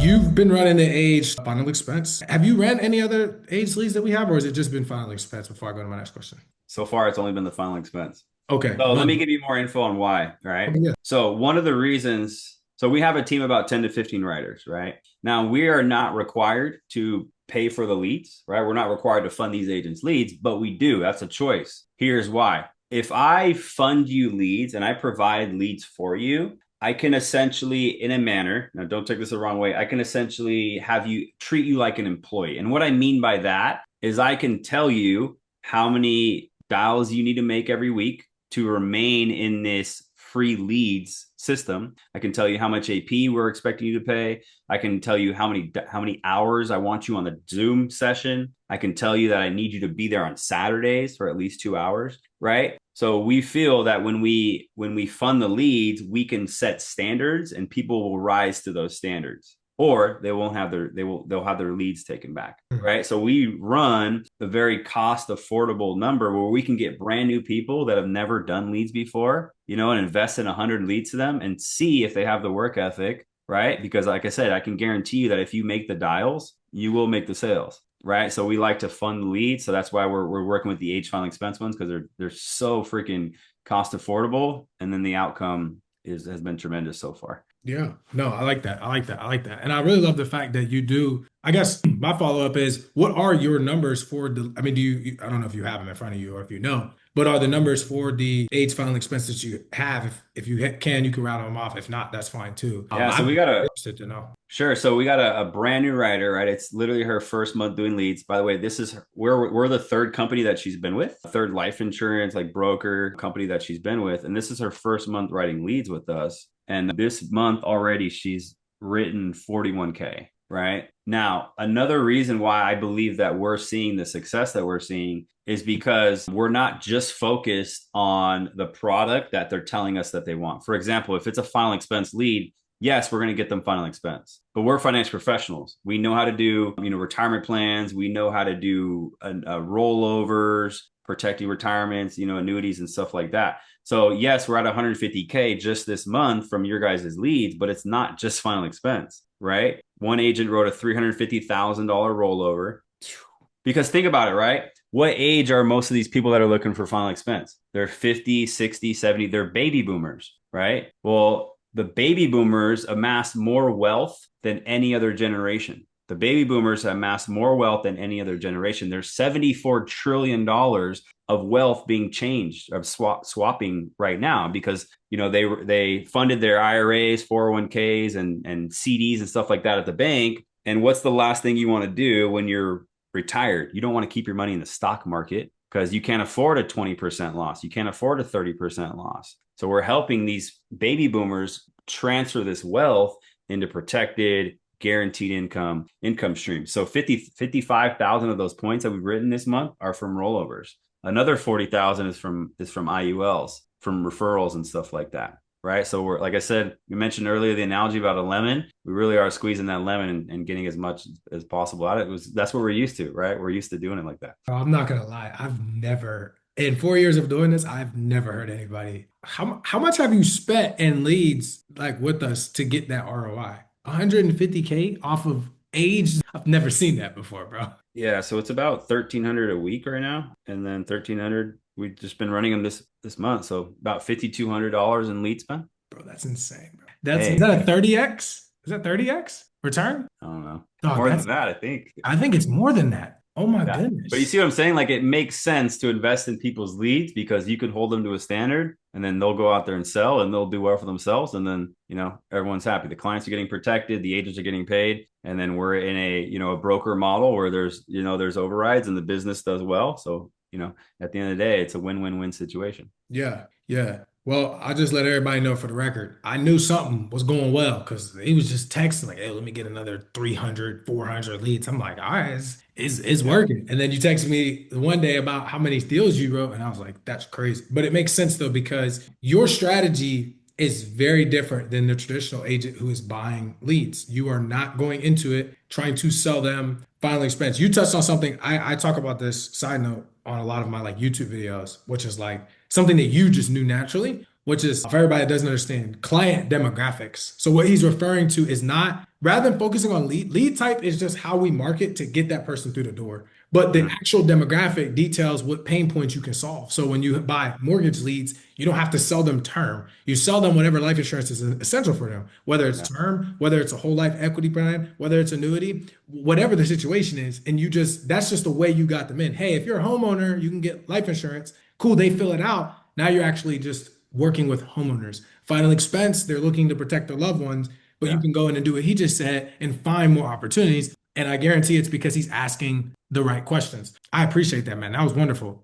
You've been running the age final expense. Have you ran any other age leads that we have, or has it just been final expense before I go to my next question? So far, it's only been the final expense. Okay. So let me No. give you more info on why, right? Okay, yeah. So one of the reasons, so we have a team of about 10 to 15 writers, right? Now we are not required to pay for the leads, right? We're not required to fund these agents leads, but we do. That's a choice. Here's why. If I fund you leads and I provide leads for you, I can essentially, in a manner, now don't take this the wrong way, I can essentially have you treat you like an employee. And what I mean by that is I can tell you how many dials you need to make every week to remain in this free leads system. I can tell you how much AP we're expecting you to pay. I can tell you how many hours I want you on the Zoom session. I can tell you that I need you to be there on Saturdays for at least 2 hours, right? So we feel that when we fund the leads, we can set standards and people will rise to those standards, or they'll have their leads taken back, right? So we run a very cost affordable number where we can get brand new people that have never done leads before, and invest in 100 leads to them and see if they have the work ethic, right? Because like I said, I can guarantee you that if you make the dials, you will make the sales, right? So we like to fund the leads. So that's why we're working with the age final expense ones, because they're so freaking cost affordable, and then the outcome has been tremendous so far. Yeah. No, I like that. I like that. I like that. And I really love the fact that you do. I guess my follow-up is, what are your numbers for the, I mean, I don't know if you have them in front of you or if you know, but are the numbers for the age final expenses you have? If you can, you can round them off. If not, that's fine too. Yeah, so I'm we got a interested to know. Sure. So we got a brand new writer, right? It's literally her first month doing leads. By the way, we're the third company that she's been with, third life insurance like broker company that she's been with, and this is her first month writing leads with us. And this month already she's written 41K, right? Now, another reason why I believe that we're seeing the success that we're seeing is because we're not just focused on the product that they're telling us that they want. For example, if it's a final expense lead, yes, we're going to get them final expense, but we're financial professionals. We know how to do, retirement plans. We know how to do rollovers, protecting retirements, annuities and stuff like that. So yes, we're at 150K just this month from your guys' leads, but it's not just final expense, right? One agent wrote a $350,000 rollover. Because think about it, right? What age are most of these people that are looking for final expense? They're 50, 60, 70. They're baby boomers, right? Well, the baby boomers amassed more wealth than any other generation. The baby boomers amassed more wealth than any other generation. There's $74 trillion of wealth being changed, of swapping right now, because they funded their IRAs, 401ks, and CDs and stuff like that at the bank. And what's the last thing you want to do when you're retired? You don't want to keep your money in the stock market because you can't afford a 20% loss. You can't afford a 30% loss. So we're helping these baby boomers transfer this wealth into protected, guaranteed income streams. So 55,000 of those points that we've written this month are from rollovers. Another 40,000 is from IULs, from referrals and stuff like that. Right. So we're, like I said, we mentioned earlier the analogy about a lemon. We really are squeezing that lemon and getting as much as possible out of it. That's what we're used to, right? We're used to doing it like that. I'm not gonna lie. In 4 years of doing this, I've never heard anybody. How much have you spent in leads like with us to get that ROI? 150K off of age? I've never seen that before, bro. Yeah, so it's about 1,300 a week right now, and then 1,300 we've just been running them this month, so about $5,200 in lead spend. Bro, that's insane, bro. Is Hey, that a 30x? Is that 30x return? I don't know, Dog, more than that, I think. I think it's more than that. Oh my Yeah. But you goodness. see what I'm saying? Like, it makes sense to invest in people's leads because you can hold them to a standard and then they'll go out there and sell and they'll do well for themselves. And then, everyone's happy. The clients are getting protected, the agents are getting paid. And then we're in a broker model where there's overrides and the business does well. So, at the end of the day, it's a win-win-win situation. Yeah, yeah. Well, I just let everybody know for the record. I knew something was going well because he was just texting like, "Hey, let me get another 300, 400 leads." I'm like, "All right, it's Yeah. working." And then you texted me one day about how many deals you wrote, and I was like, "That's crazy." But it makes sense though because your strategy is very different than the traditional agent who is buying leads. You are not going into it trying to sell them final expense. You touched on something. I talk about this side note on a lot of my like YouTube videos, which is like something that you just knew naturally which is for everybody that doesn't understand client demographics. So what he's referring to is not rather than focusing on lead type is just how we market to get that person through the door. But the Mm, actual demographic details what pain points you can solve. So when you buy mortgage leads, you don't have to sell them term. You sell them whatever life insurance is essential for them, whether it's yeah. term, whether it's a whole life equity plan, whether it's annuity, whatever the situation is. And you just, that's just the way you got them in. Hey, if you're a homeowner, you can get life insurance. Cool, they fill it out. Now you're actually just working with homeowners. Final expense, they're looking to protect their loved ones, but you Yeah. can go in and do what he just said and find more opportunities. And I guarantee it's because he's asking the right questions. I appreciate that, man. That was wonderful.